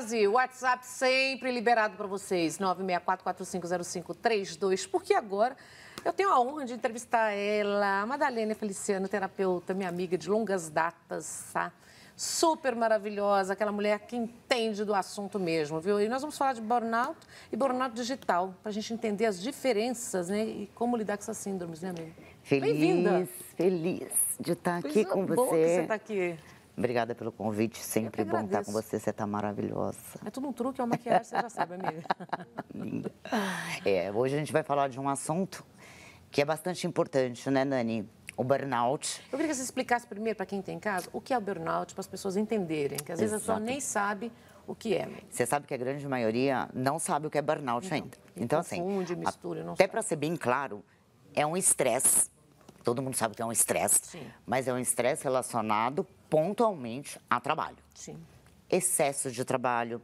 Brasil, WhatsApp sempre liberado para vocês, 964-450532, porque agora eu tenho a honra de entrevistar ela, a Madalena Feliciano, terapeuta, minha amiga de longas datas, tá? Super maravilhosa, aquela mulher que entende do assunto mesmo, viu? E nós vamos falar de burnout e burnout digital, para a gente entender as diferenças, né? E como lidar com essas síndromes, né, amiga? Feliz de estar aqui com boa você. Que você está aqui. Obrigada pelo convite, sempre bom estar com você, você está maravilhosa. É tudo um truque, é uma maquiagem, você já sabe, amiga. Linda. Hoje a gente vai falar de um assunto que é bastante importante, né, Nani? O burnout. Eu queria que você explicasse primeiro para quem tem em casa o que é o burnout, para as pessoas entenderem, que às vezes a pessoa nem sabe o que é. Você sabe que a grande maioria não sabe o que é burnout ainda. Então, confunde, assim, mistura, não até para ser bem claro, é um estresse. Todo mundo sabe que é um estresse, mas é um estresse relacionado pontualmente a trabalho. Sim. Excesso de trabalho,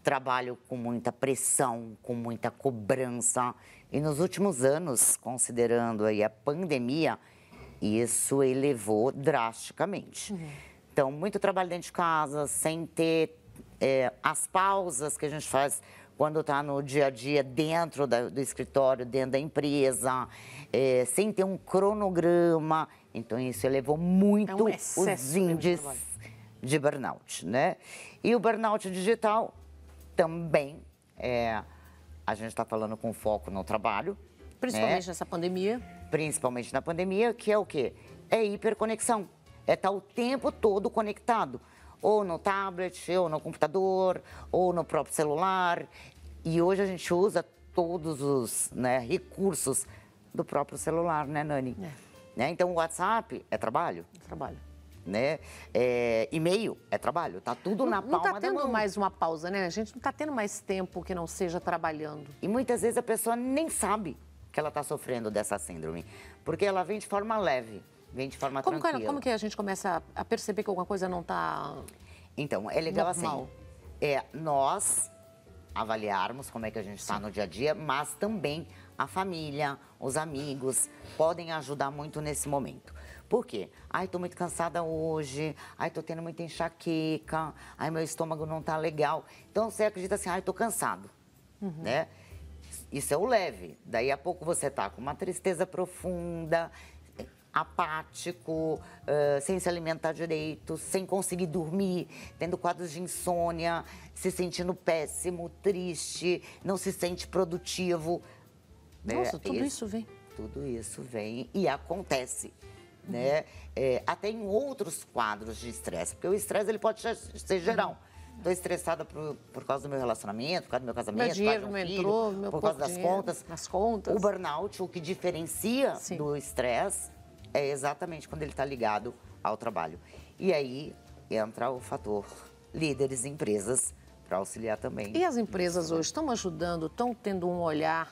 trabalho com muita pressão, com muita cobrança. E nos últimos anos, considerando aí a pandemia, isso elevou drasticamente. Então, muito trabalho dentro de casa, sem ter as pausas que a gente faz quando está no dia a dia dentro do escritório, dentro da empresa, sem ter um cronograma. Então, isso elevou muito os índices de burnout, né? E o burnout digital também, a gente está falando com foco no trabalho. Principalmente nessa pandemia. Principalmente na pandemia, que é o quê? É hiperconexão. É estar o tempo todo conectado. Ou no tablet, ou no computador, ou no próprio celular. E hoje a gente usa todos os recursos do próprio celular, né, Nani? Então, o WhatsApp é trabalho. Trabalho. Né? E-mail é trabalho, tá tudo na palma da mão. Não está tendo mais uma pausa, né? A gente não está tendo mais tempo que não seja trabalhando. E muitas vezes a pessoa nem sabe que ela está sofrendo dessa síndrome, porque ela vem de forma leve, vem de forma tranquila. Como que a gente começa a perceber que alguma coisa não está Então, é legal normal? Assim, nós avaliarmos como é que a gente está no dia a dia, mas também a família, os amigos podem ajudar muito nesse momento. Por quê? Ai, tô muito cansada hoje, ai, tô tendo muita enxaqueca, ai, meu estômago não tá legal. Então, você acredita assim, ai, tô cansado, né? Isso é o leve. Daí a pouco você tá com uma tristeza profunda, apático, sem se alimentar direito, sem conseguir dormir, tendo quadros de insônia, se sentindo péssimo, triste, não se sente produtivo. Nossa, tudo isso vem. Tudo isso vem e acontece. Né? Até em outros quadros de estresse, porque o estresse ele pode ser geral. Estou estressada por causa do meu relacionamento, por causa do meu casamento, meu dinheiro não entrou, por causa das contas. As contas. O burnout, o que diferencia do estresse é exatamente quando ele está ligado ao trabalho. E aí entra o fator líderes e empresas para auxiliar também. E as empresas hoje estão ajudando, estão tendo um olhar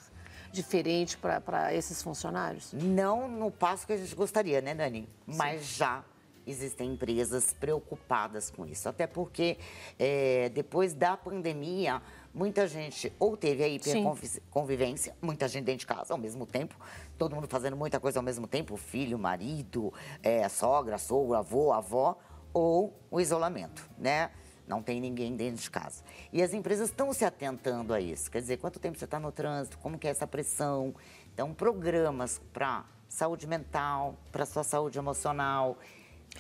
diferente para esses funcionários? Não no passo que a gente gostaria, né, Dani? Mas já existem empresas preocupadas com isso. Até porque, depois da pandemia, muita gente ou teve a hiperconvivência, muita gente dentro de casa ao mesmo tempo, todo mundo fazendo muita coisa ao mesmo tempo, filho, marido, sogra, sogro, avô, avó, ou o isolamento, né? Não tem ninguém dentro de casa. E as empresas estão se atentando a isso. Quer dizer, quanto tempo você está no trânsito, como que é essa pressão. Então, programas para saúde mental, para sua saúde emocional,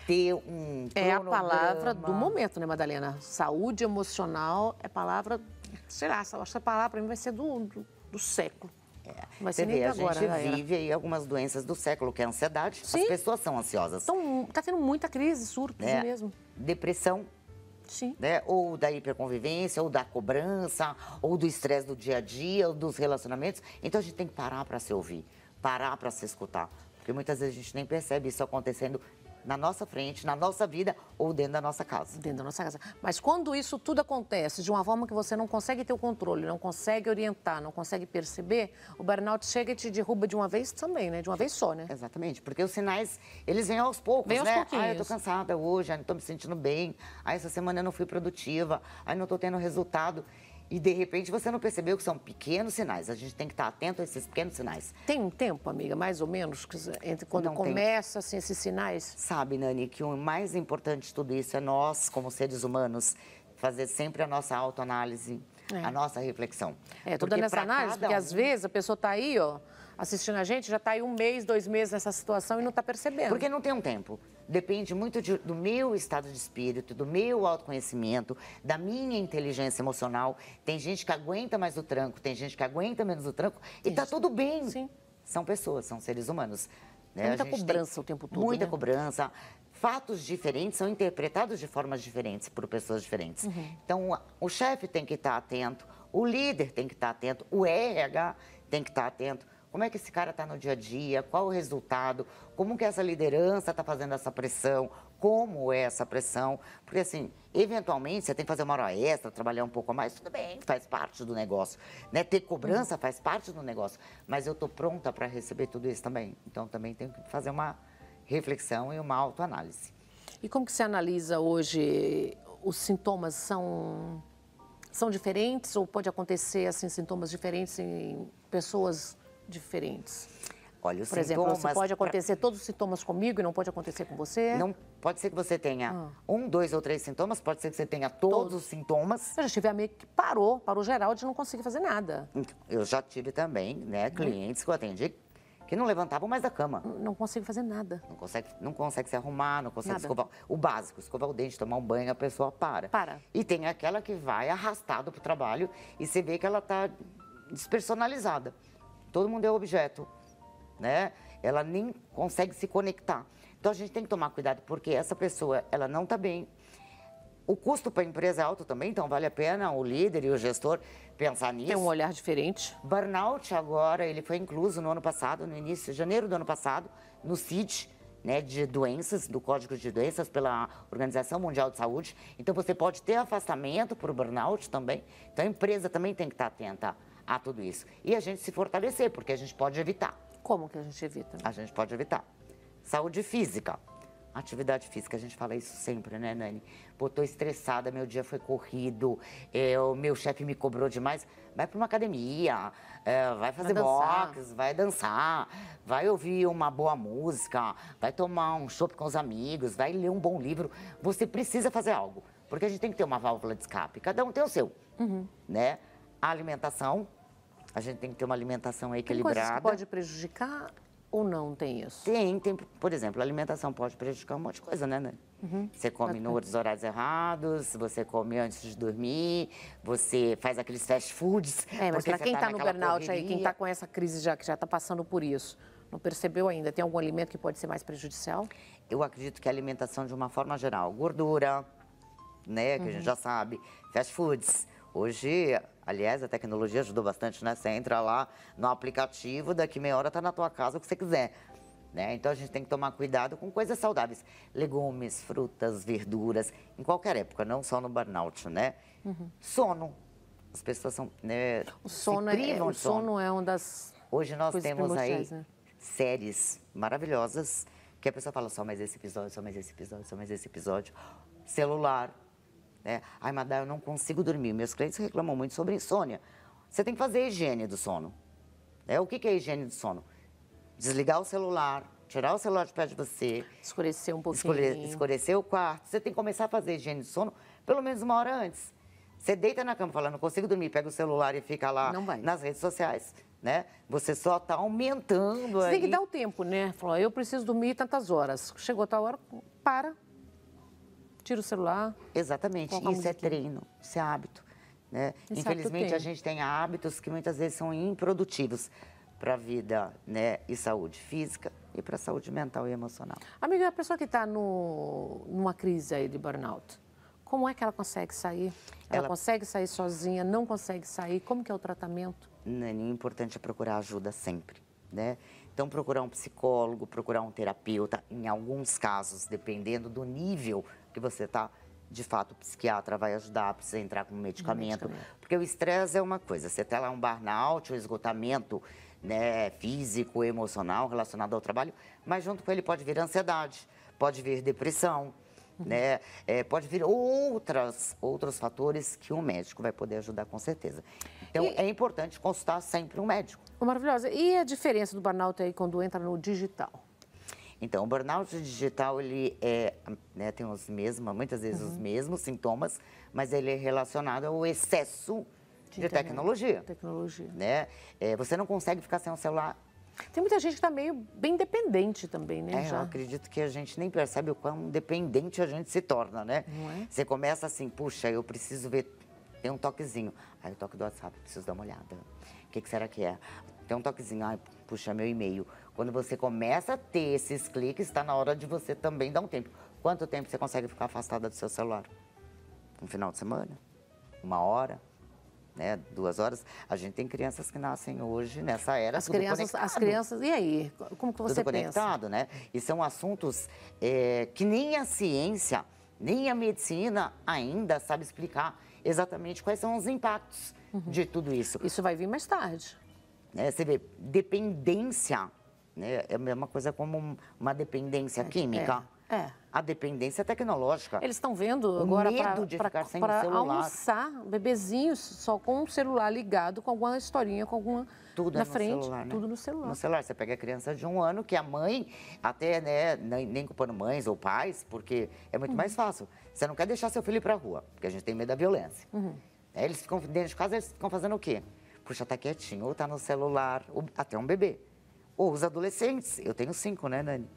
ter um cronograma. É a palavra do momento, né, Madalena? Saúde emocional é palavra, sei lá, acho que a palavra para mim vai ser do século. Vai ser nem agora, a gente vive aí algumas doenças do século, que é a ansiedade. As pessoas são ansiosas. Então, tá tendo muita crise, surtos mesmo. Depressão. Né? Ou da hiperconvivência, ou da cobrança, ou do estresse do dia a dia, ou dos relacionamentos. Então, a gente tem que parar para se ouvir, parar para se escutar. Porque muitas vezes a gente nem percebe isso acontecendo na nossa frente, na nossa vida ou dentro da nossa casa. Dentro da nossa casa. Mas quando isso tudo acontece de uma forma que você não consegue ter o controle, não consegue orientar, não consegue perceber, o burnout chega e te derruba de uma vez também, né? De uma vez só, né? Exatamente, porque os sinais, eles vêm aos poucos, vem aos pouquinhos. Eu tô cansada hoje, não tô me sentindo bem, essa semana eu não fui produtiva, não tô tendo resultado. E, de repente, você não percebeu que são pequenos sinais. A gente tem que estar atento a esses pequenos sinais. Tem um tempo, amiga, mais ou menos, entre quando começa assim, esses sinais? Sabe, Nani, que o mais importante de tudo isso é nós, como seres humanos, fazer sempre a nossa autoanálise, a nossa reflexão. Tô dando essa análise, porque às vezes a pessoa está aí, ó, assistindo a gente, já está aí 1 mês, 2 meses nessa situação e não está percebendo. Porque não tem um tempo. Depende muito do meu estado de espírito, do meu autoconhecimento, da minha inteligência emocional. Tem gente que aguenta mais o tranco, tem gente que aguenta menos o tranco e tá tudo bem. Sim. São pessoas, são seres humanos. Né? Tem muita cobrança o tempo todo, muita né? cobrança. Fatos diferentes são interpretados de formas diferentes por pessoas diferentes. Então, o chefe tem que estar atento, o líder tem que estar atento, o RH tem que estar atento. Como é que esse cara está no dia a dia? Qual o resultado? Como que essa liderança está fazendo essa pressão? Como é essa pressão? Porque, assim, eventualmente, você tem que fazer uma hora extra, trabalhar um pouco a mais, tudo bem, faz parte do negócio. Né? Ter cobrança faz parte do negócio. Mas eu estou pronta para receber tudo isso também. Então, também tenho que fazer uma reflexão e uma autoanálise. E como que você analisa hoje? Os sintomas são diferentes ou pode acontecer, assim, sintomas diferentes em pessoas diferentes? Olha, os Por exemplo, sintomas... você pode acontecer todos os sintomas comigo e não pode acontecer com você? Não, pode ser que você tenha 1, 2 ou 3 sintomas, pode ser que você tenha todos os sintomas. Eu já tive amigo que parou geral de não conseguir fazer nada. Eu já tive também, né, clientes que eu atendi que não levantavam mais da cama. Não consigo fazer nada. Não consegue se arrumar, não consegue Nada. escovar. O básico, escovar o dente, tomar um banho, a pessoa para. Para. E tem aquela que vai arrastado para o trabalho e você vê que ela está despersonalizada. Todo mundo é objeto, né? Ela nem consegue se conectar. Então, a gente tem que tomar cuidado, porque essa pessoa, ela não está bem. O custo para a empresa é alto também, então vale a pena o líder e o gestor pensar nisso. Tem um olhar diferente. Burnout agora, ele foi incluso no ano passado, no início de janeiro do ano passado, no CID, né, de doenças, do Código de Doenças pela Organização Mundial de Saúde. Então, você pode ter afastamento por burnout também. Então, a empresa também tem que estar atenta a tudo isso. E a gente se fortalecer, porque a gente pode evitar. Como que a gente evita? A gente pode evitar. Saúde física. Atividade física, a gente fala isso sempre, né, Nani? Pô, tô estressada, meu dia foi corrido, o meu chefe me cobrou demais. Vai para uma academia, vai fazer boxe, vai dançar, vai ouvir uma boa música, vai tomar um chopp com os amigos, vai ler um bom livro. Você precisa fazer algo, porque a gente tem que ter uma válvula de escape. Cada um tem o seu, né? A alimentação, a gente tem que ter uma alimentação equilibrada. Tem coisas que pode prejudicar ou não tem isso? Tem, por exemplo, a alimentação pode prejudicar um monte de coisa, né? Você come nos horários errados, você come antes de dormir, você faz aqueles fast foods. Mas para quem está no burnout aí, quem está com essa crise que já está passando por isso, não percebeu ainda, tem algum alimento que pode ser mais prejudicial? Eu acredito que a alimentação, de uma forma geral, gordura, né, que a gente já sabe, fast foods. Hoje, aliás, a tecnologia ajudou bastante, né? Você entra lá no aplicativo, daqui meia hora tá na tua casa o que você quiser, né? Então, a gente tem que tomar cuidado com coisas saudáveis. Legumes, frutas, verduras, em qualquer época, não só no burnout, né? Sono. As pessoas são, né, o sono é uma das Hoje nós coisas temos aí primordiais, né? séries maravilhosas, que a pessoa fala só mais esse episódio, só mais esse episódio, só mais esse episódio. Celular. Né? Ai, Madá, eu não consigo dormir. Meus clientes reclamam muito sobre insônia. Você tem que fazer a higiene do sono. O que é a higiene do sono? Desligar o celular, tirar o celular de perto de você. Escurecer um pouquinho. Escurecer o quarto. Você tem que começar a fazer a higiene do sono pelo menos 1 hora antes. Você deita na cama e fala, não consigo dormir, pega o celular e fica lá nas redes sociais. Né? Você só está aumentando Você aí. tem que dar o tempo, né? Falou, eu preciso dormir tantas horas. Chegou tal hora, para. Tira o celular. Exatamente, isso é treino, isso é hábito. Né? Infelizmente, a gente tem hábitos que muitas vezes são improdutivos para a vida, né, e saúde física e para a saúde mental e emocional. Amiga, a pessoa que está numa crise aí de burnout, como é que ela consegue sair? Ela consegue sair sozinha, não consegue sair? Como que é o tratamento? Nani, o importante é procurar ajuda sempre, né? Então, procurar um psicólogo, procurar um terapeuta, em alguns casos, dependendo do nível que você está, de fato, o psiquiatra vai ajudar, precisa entrar com medicamento. Porque o estresse é uma coisa, você tem lá um burnout, um esgotamento, né, físico, emocional relacionado ao trabalho, mas junto com ele pode vir ansiedade, pode vir depressão, né? Pode vir outros fatores que um médico vai poder ajudar com certeza. Então, é importante consultar sempre um médico. Maravilhosa. E a diferença do burnout aí quando entra no digital? Então, o burnout digital, ele né, tem muitas vezes os mesmos sintomas, mas ele é relacionado ao excesso de tecnologia. Né? Você não consegue ficar sem o celular. Tem muita gente que está bem dependente também, né? Eu acredito que a gente nem percebe o quão dependente a gente se torna, né? Não é? Você começa assim, puxa, eu preciso ver, tem um toquezinho. Aí o toque do WhatsApp, preciso dar uma olhada. O que será que é? Tem um toquezinho, ai, puxa, meu e-mail. Quando você começa a ter esses cliques, está na hora de você também dar um tempo. Quanto tempo você consegue ficar afastada do seu celular? Um final de semana? 1 hora? Né, 2 horas. A gente tem crianças que nascem hoje nessa era, as crianças, e aí? Como que você tudo conectado, né? E são assuntos que nem a ciência, nem a medicina ainda sabe explicar exatamente quais são os impactos de tudo isso. Isso vai vir mais tarde. Né, você vê, dependência, né, é a mesma coisa como uma dependência química. A dependência tecnológica. Eles estão vendo agora para almoçar, bebezinhos só com um celular ligado, com alguma historinha, com alguma tudo na frente, celular, né? Tudo no celular. No celular, você pega a criança de 1 ano, que a mãe, até, né, nem culpando mães ou pais, porque é muito mais fácil. Você não quer deixar seu filho ir para a rua, porque a gente tem medo da violência. Eles ficam dentro de casa, eles ficam fazendo o quê? Puxa, tá quietinho, ou tá no celular, ou até um bebê. Ou os adolescentes, eu tenho 5, né, Nani?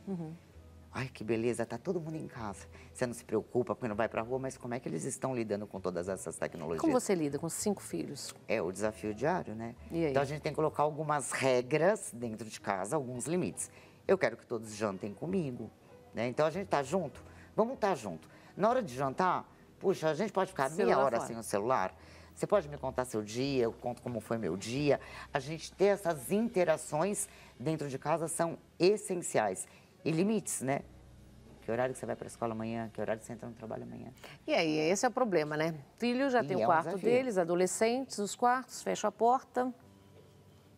Ai, que beleza, tá todo mundo em casa. Você não se preocupa porque não vai pra rua, mas como é que eles estão lidando com todas essas tecnologias? Como você lida com 5 filhos? É o desafio diário, né? E aí? Então a gente tem que colocar algumas regras dentro de casa, alguns limites. Eu quero que todos jantem comigo, né? Então a gente tá junto, vamos estar junto. Na hora de jantar, puxa, a gente pode ficar meia hora sem o celular. Você pode me contar seu dia, eu conto como foi meu dia. A gente ter essas interações dentro de casa são essenciais. E limites, né? Que horário que você vai para a escola amanhã, que horário que você entra no trabalho amanhã. E aí, esse é o problema, né? Filho já tem o quarto deles, adolescentes, os quartos, fecha a porta,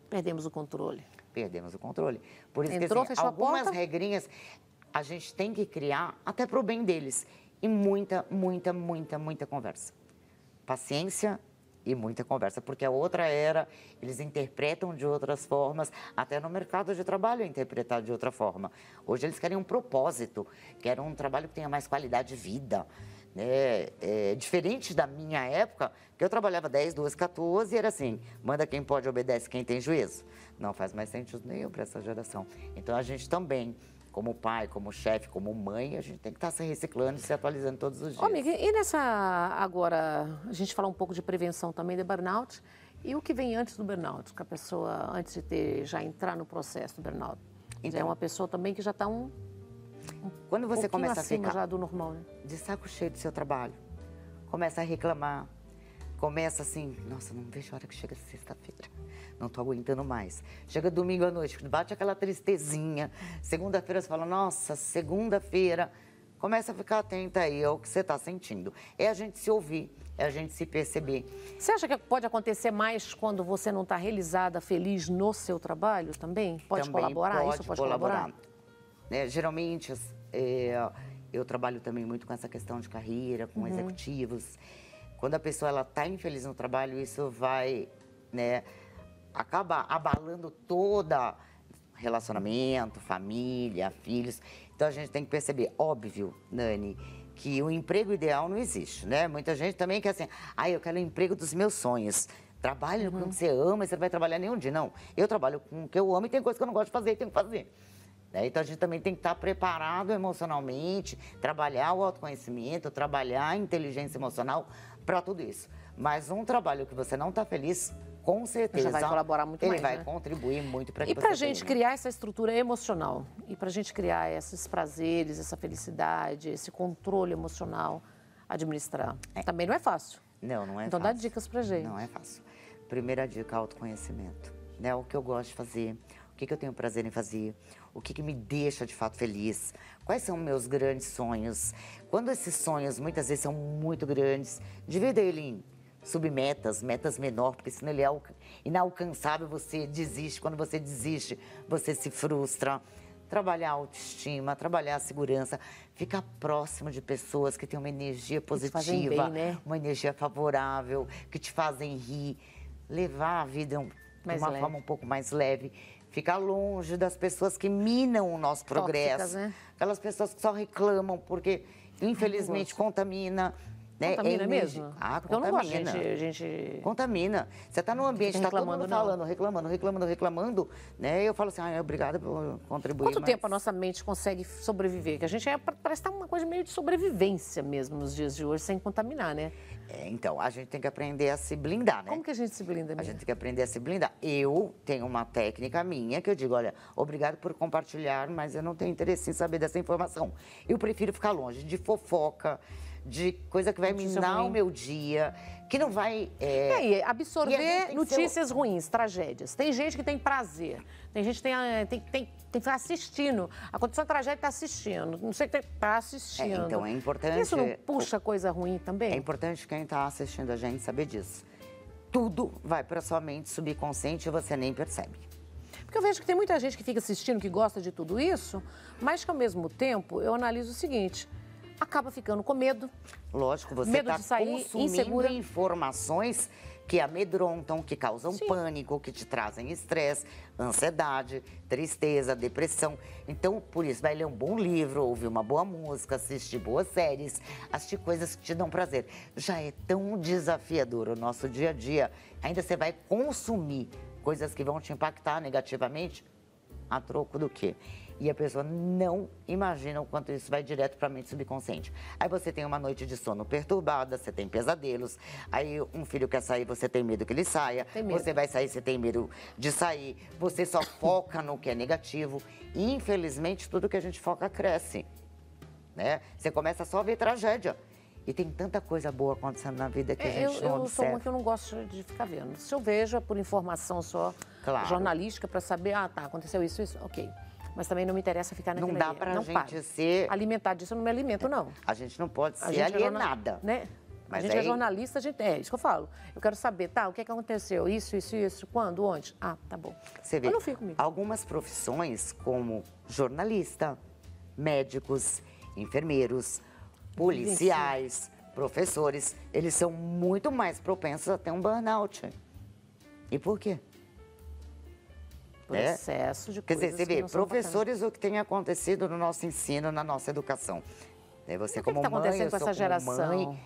perdemos o controle. Perdemos o controle. Por isso Entrou, que assim, fechou algumas a porta. regrinhas a gente tem que criar até para o bem deles. E muita conversa. Paciência e muita conversa, porque a outra era, eles interpretam de outras formas, até no mercado de trabalho é interpretado de outra forma. Hoje eles querem um propósito, querem um trabalho que tenha mais qualidade de vida. Né? Diferente da minha época, que eu trabalhava 10, 12, 14 e era assim, manda quem pode, obedece quem tem juízo. Não faz mais sentido nenhum para essa geração. Então a gente também, como pai, como chefe, como mãe, a gente tem que estar se reciclando e se atualizando todos os dias. Ô, amiga, e nessa, agora, a gente falar um pouco de prevenção também de burnout, e o que vem antes do burnout, que a pessoa, antes de já entrar no processo do burnout? Então, é uma pessoa também que já está quando você começa a ficar já do normal, né? De saco cheio do seu trabalho, começa a reclamar, começa assim, nossa, não vejo a hora que chega sexta-feira, não tô aguentando mais. Chega domingo à noite, bate aquela tristezinha, segunda-feira você fala, nossa, segunda-feira, começa a ficar atenta aí ao que você está sentindo. É a gente se ouvir, é a gente se perceber. Você acha que pode acontecer mais quando você não está realizada, feliz no seu trabalho também? Pode também colaborar? Isso pode colaborar? Geralmente, eu trabalho também muito com essa questão de carreira, com executivos. Quando a pessoa está infeliz no trabalho, isso vai, né, acaba abalando toda relacionamento, família, filhos. Então a gente tem que perceber, óbvio, Nani, que o emprego ideal não existe, né? Muita gente também quer assim, eu quero o emprego dos meus sonhos. Trabalhe com o que você ama e você não vai trabalhar nenhum dia. Não, eu trabalho com o que eu amo e tem coisa que eu não gosto de fazer e tenho que fazer. Então, a gente também tem que estar preparado emocionalmente, trabalhar o autoconhecimento, trabalhar a inteligência emocional para tudo isso. Mas um trabalho que você não está feliz, com certeza, já vai colaborar muito ele mais, vai né? contribuir muito para que E você para a gente tenha. criar essa estrutura emocional, e para a gente criar esses prazeres, essa felicidade, esse controle emocional, administrar, também não é fácil. Não é fácil. Então, dá dicas para gente. Não é fácil. Primeira dica, autoconhecimento. Né? O que eu gosto de fazer, o que eu tenho prazer em fazer, o que me deixa de fato feliz, quais são meus grandes sonhos. Quando esses sonhos muitas vezes são muito grandes, divida ele em submetas, metas menores, porque senão ele é inalcançável, você desiste. Quando você desiste, você se frustra. Trabalhar a autoestima, trabalhar a segurança, ficar próximo de pessoas que têm uma energia positiva, bem, né? Uma energia favorável, que te fazem rir, levar a vida de uma forma um pouco mais leve, ficar longe das pessoas que minam o nosso progresso. Tóxicas, né? Aquelas pessoas que só reclamam porque, infelizmente, contamina. Né? Contamina mesmo? Ah, porque eu não gosto contamina. de gente... Contamina. Você está num ambiente, está todo mundo reclamando, reclamando, né? Eu falo assim, obrigada por contribuir. Quanto tempo a nossa mente consegue sobreviver? Que a gente parece estar uma coisa meio de sobrevivência mesmo nos dias de hoje, sem contaminar, né? Então, a gente tem que aprender a se blindar, né? Como que a gente se blinda mesmo? A gente tem que aprender a se blindar. Eu tenho uma técnica minha que eu digo, olha, obrigado por compartilhar, mas eu não tenho interesse em saber dessa informação. Eu prefiro ficar longe de fofoca, de coisa que vai minar o meu dia, que não vai... E aí, absorver notícias ruins, tragédias. Tem gente que tem prazer, tem gente que tem que ficar assistindo. Aconteceu uma tragédia e está assistindo. Não sei o que está assistindo. Então, é importante... Isso não puxa coisa ruim também? É importante quem está assistindo a gente saber disso. Tudo vai para sua mente subconsciente e você nem percebe. Porque eu vejo que tem muita gente que fica assistindo, que gosta de tudo isso, mas que ao mesmo tempo eu analiso o seguinte... acaba ficando com medo. Lógico, você medo está de sair consumindo insegura. Informações que amedrontam, que causam pânico, que te trazem estresse, ansiedade, tristeza, depressão. Então, por isso, vai ler um bom livro, ouvir uma boa música, assistir boas séries, assistir coisas que te dão prazer. Já é tão desafiador o nosso dia a dia. Ainda você vai consumir coisas que vão te impactar negativamente, a troco do quê? E a pessoa não imagina o quanto isso vai direto para a mente subconsciente. Aí você tem uma noite de sono perturbada, você tem pesadelos. Aí um filho quer sair, você tem medo que ele saia. Você vai sair, você tem medo de sair. Você só foca no que é negativo. E, infelizmente, tudo que a gente foca cresce. Né? Você começa só a ver tragédia. E tem tanta coisa boa acontecendo na vida que a gente não observa. Eu sou uma que eu não gosto de ficar vendo. Se eu vejo, é por informação só, jornalística, para saber, aconteceu isso, ok. Mas também não me interessa ficar naquele... Não dá pra gente ser... alimentar disso, eu não me alimento, não. A gente não pode ser alienada. Né? Mas a gente é jornalista, é isso que eu falo. Eu quero saber, o que aconteceu? Isso, quando, onde? Tá bom. Você vê, eu não fico comigo. Algumas profissões, como jornalista, médicos, enfermeiros, policiais, professores, eles são muito mais propensos a ter um burnout. E por quê? Processo de coisas. Quer dizer, você vê, professores, o que tem acontecido no nosso ensino, na nossa educação. Você como mãe, o que está acontecendo com essa geração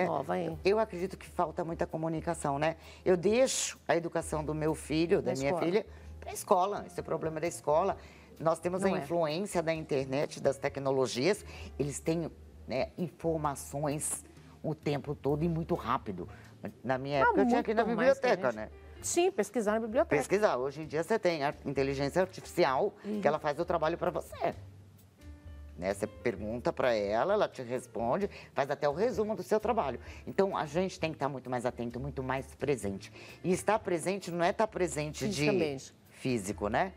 nova, hein? Eu acredito que falta muita comunicação, né? Eu deixo a educação do meu filho, da minha filha, para a escola. Esse é o problema da escola. Nós temos a influência da internet, das tecnologias. Eles têm informações o tempo todo e muito rápido. Na minha época, eu tinha aqui na biblioteca, né? Sim, pesquisar na biblioteca. Pesquisar. Hoje em dia você tem a inteligência artificial que ela faz o trabalho para você. Né? Você pergunta para ela, ela te responde, faz até o resumo do seu trabalho. Então, a gente tem que estar muito mais atento, muito mais presente. E estar presente não é estar presente de físico, né?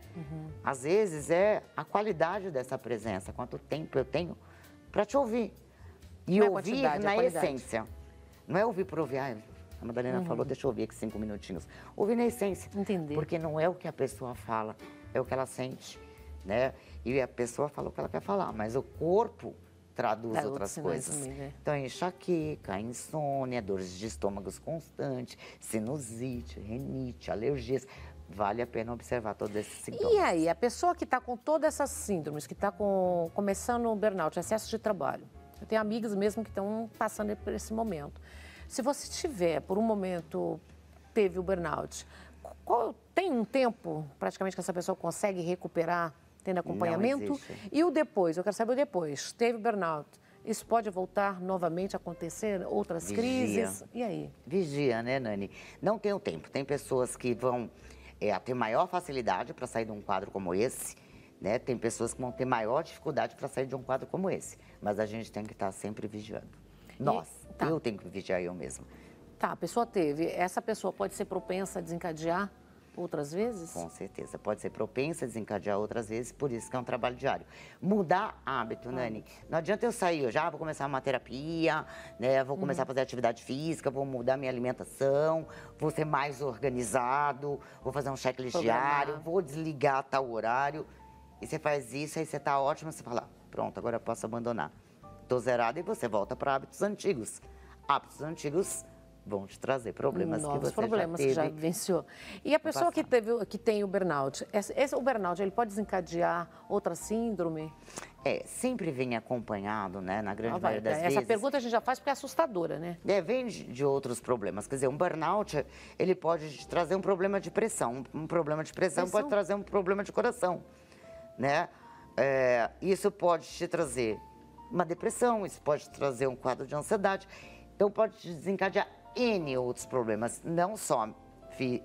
Às vezes é a qualidade dessa presença, quanto tempo eu tenho para te ouvir. E ouvir na essência. Não é ouvir por ouvir. A Madalena falou, deixa eu ouvir aqui 5 minutinhos. Ouvir na essência. Entender. Porque não é o que a pessoa fala, é o que ela sente, né? E a pessoa fala o que ela quer falar, mas o corpo traduz outras coisas. Também, né? Então, enxaqueca, insônia, dores de estômagos constantes, sinusite, rinite, alergias. Vale a pena observar todos esses sintomas. E aí, a pessoa que está com todas essas síndromes, que está começando um burnout, excesso de trabalho. Eu tenho amigas mesmo que estão passando por esse momento. Se você tiver, por um momento, teve o burnout, tem um tempo, praticamente, que essa pessoa consegue recuperar, tendo acompanhamento? E o depois? Eu quero saber o depois. Teve burnout. Isso pode voltar novamente a acontecer? Outras crises? E aí? Vigia, né, Nani? Não tem o tempo. Tem pessoas que vão ter maior facilidade para sair de um quadro como esse, né? Tem pessoas que vão ter maior dificuldade para sair de um quadro como esse. Mas a gente tem que estar sempre vigiando. Eu tenho que vigiar eu mesma. A pessoa teve. Essa pessoa pode ser propensa a desencadear outras vezes? Com certeza. Pode ser propensa a desencadear outras vezes, por isso que é um trabalho diário. Mudar hábito, Nani. Não adianta eu sair, eu já vou começar uma terapia, né? Vou começar a fazer atividade física, vou mudar minha alimentação, vou ser mais organizado, vou fazer um checklist diário, vou desligar tal horário. E você faz isso, aí você tá ótimo, você fala, pronto, agora eu posso abandonar. Tô zerada e você volta para hábitos antigos. Hábitos antigos vão te trazer problemas Novos que você problemas já que já teve. vivenciou. E a pessoa que tem o burnout, o burnout, ele pode desencadear outra síndrome? Sempre vem acompanhado, né, na grande Vai, maioria das essa vezes. pergunta a gente já faz porque é assustadora, né? Vem de outros problemas. Quer dizer, um burnout, ele pode te trazer um problema de pressão. Um problema de pressão pode trazer um problema de coração, né? Isso pode te trazer uma depressão, isso pode trazer um quadro de ansiedade. Então, pode te desencadear N outros problemas, não só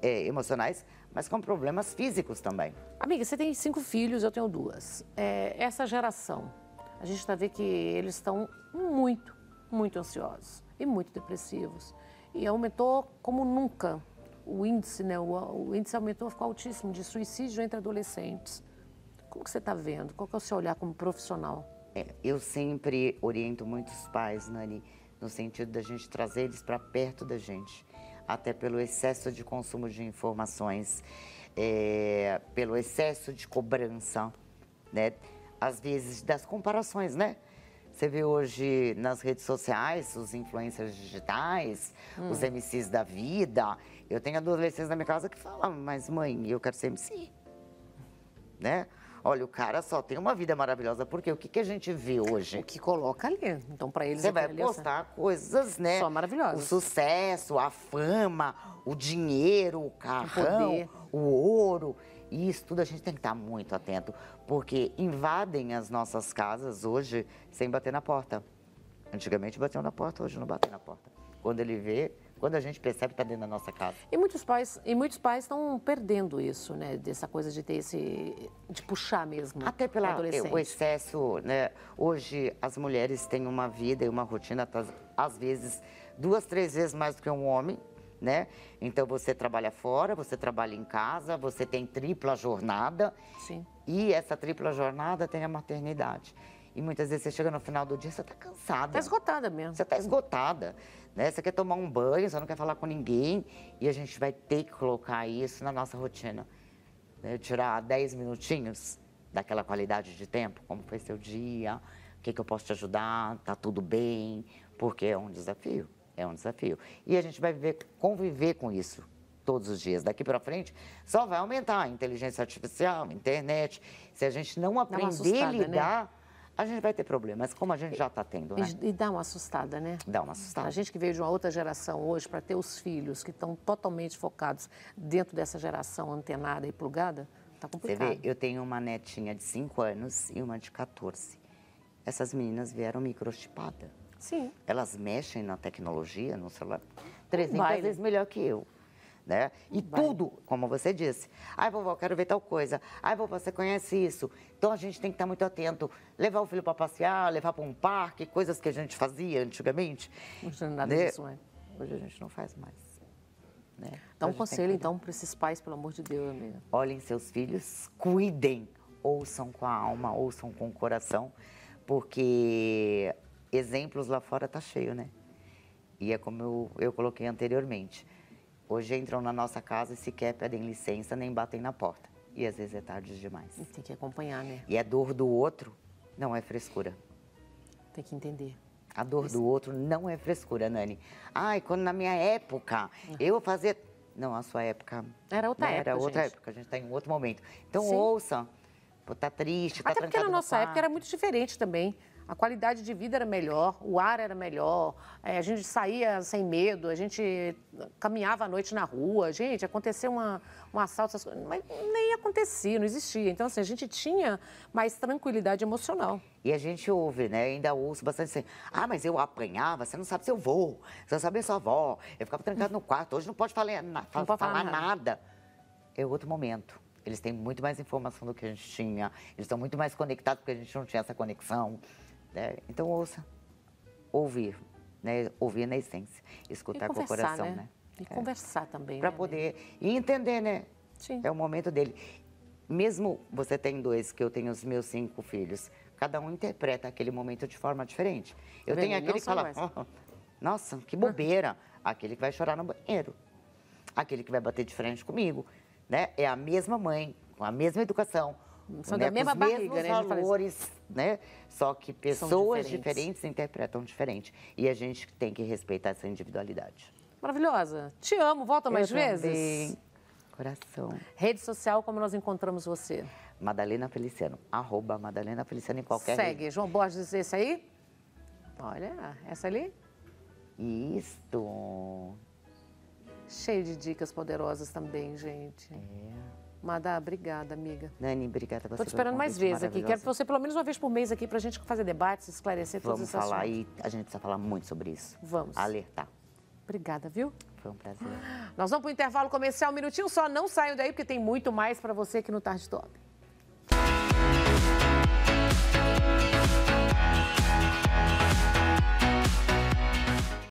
emocionais, mas com problemas físicos também. Amiga, você tem 5 filhos, eu tenho 2. Essa geração, a gente está vendo que eles estão muito, muito ansiosos e muito depressivos. E aumentou como nunca o índice, né? O índice aumentou, ficou altíssimo de suicídio entre adolescentes. Como que você está vendo? Qual que é o seu olhar como profissional? Eu sempre oriento muitos pais, Nani, no sentido da gente trazer eles para perto da gente, até pelo excesso de consumo de informações, pelo excesso de cobrança, né? Às vezes das comparações, né? Você vê hoje nas redes sociais os influencers digitais, os MCs da vida. Eu tenho adolescentes na minha casa que falam, mas mãe, eu quero ser MC, né? Olha, o cara só tem uma vida maravilhosa, porque o que a gente vê hoje? O que coloca ali. Então, para eles... Você vai postar coisas, né? Só maravilhosas. O sucesso, a fama, o dinheiro, o carrão, o ouro. E isso tudo a gente tem que estar muito atento, porque invadem as nossas casas hoje sem bater na porta. Antigamente batiam na porta, hoje não batem na porta. Quando ele vê... Quando a gente percebe que está dentro da nossa casa. E muitos pais estão perdendo isso, né? Dessa coisa de ter de puxar mesmo. Até pelo excesso, né? Hoje as mulheres têm uma vida e uma rotina, às vezes, 2, 3 vezes mais do que um homem, né? Então você trabalha fora, você trabalha em casa, você tem tripla jornada. Sim. E essa tripla jornada tem a maternidade. E muitas vezes você chega no final do dia, você está cansada. Está esgotada mesmo. Você está esgotada, né? Você quer tomar um banho, você não quer falar com ninguém. E a gente vai ter que colocar isso na nossa rotina. Né? Tirar 10 minutinhos daquela qualidade de tempo. Como foi seu dia? O que eu posso te ajudar? Tá tudo bem? Porque é um desafio. É um desafio. E a gente vai conviver com isso todos os dias. Daqui para frente, só vai aumentar a inteligência artificial, a internet. Se a gente não aprender a lidar... Né? A gente vai ter problemas, como a gente já está tendo, né? E dá uma assustada, né? Dá uma assustada. A gente que veio de uma outra geração hoje, para ter os filhos que estão totalmente focados dentro dessa geração antenada e plugada, está complicado. Você vê, eu tenho uma netinha de 5 anos e uma de 14. Essas meninas vieram microchipadas. Sim. Elas mexem na tecnologia, no celular, 300 vezes melhor que eu. Né? E tudo, como você disse. Ai, vovó, quero ver tal coisa. Ai, vovó, você conhece isso? Então, a gente tem que estar muito atento. Levar o filho para passear, levar para um parque, coisas que a gente fazia antigamente. Não nada né? disso, é. Hoje a gente não faz mais. Né? Dá um conselho, então, para esses pais, pelo amor de Deus, amiga. Olhem seus filhos, cuidem. Ouçam com a alma, ouçam com o coração. Porque exemplos lá fora tá cheio, né? E é como eu coloquei anteriormente. Hoje entram na nossa casa e sequer pedem licença, nem batem na porta. E às vezes é tarde demais. Tem que acompanhar, né? E a dor do outro não é frescura. Tem que entender. A dor do outro não é frescura, Nani. Ai, quando na minha época eu fazia... Não, a sua época... Era outra época, Era outra gente. época, a gente está em outro momento. Então Sim. ouça. Pô, tá triste, tá Até porque na nossa época era quarto. muito diferente também. A qualidade de vida era melhor, o ar era melhor, a gente saía sem medo, a gente caminhava à noite na rua. Gente, aconteceu um assalto, essas coisas, mas nem acontecia, não existia. Então, assim, a gente tinha mais tranquilidade emocional. E a gente ouve, né? Ainda ouço bastante assim. Ah, mas eu apanhava, você não sabe se eu vou, você não sabe a sua avó. Eu ficava trancado no quarto, hoje não pode falar nada. É outro momento. Eles têm muito mais informação do que a gente tinha, eles estão muito mais conectados porque a gente não tinha essa conexão. Né? Então, ouça. Ouvir, né? Ouvir na essência. Escutar com o coração, né? E conversar também, Para né, poder... E entender, né? Sim. É o momento dele. Mesmo você tem 2, que eu tenho os meus 5 filhos, cada um interpreta aquele momento de forma diferente. Eu tenho aquele que fala, nossa, que bobeira. Aquele que vai chorar no banheiro. Aquele que vai bater de frente comigo. Né? É a mesma mãe, com a mesma educação. São né? da mesma com os barriga, mesmos né? valores, né? Só que pessoas diferentes interpretam diferente. E a gente tem que respeitar essa individualidade. Maravilhosa. Te amo. Volta mais Eu vezes. também. Coração. Rede social, como nós encontramos você? Madalena Feliciano. @Madalena Feliciano em qualquer Segue. rede. João Borges, esse aí? Olha, essa ali. Isto. Cheio de dicas poderosas também, gente. Madá, obrigada, amiga. Nani, obrigada a você. Estou te esperando pelo mais convite vezes aqui. Quero você pelo menos uma vez por mês aqui para a gente fazer debates, esclarecer todos Vamos esses falar assuntos. e a gente precisa falar muito sobre isso. Vamos. Alertar. Obrigada, viu? Foi um prazer. Nós vamos para o intervalo comercial, um minutinho só. Não saiam daí, porque tem muito mais para você aqui no Tarde Top.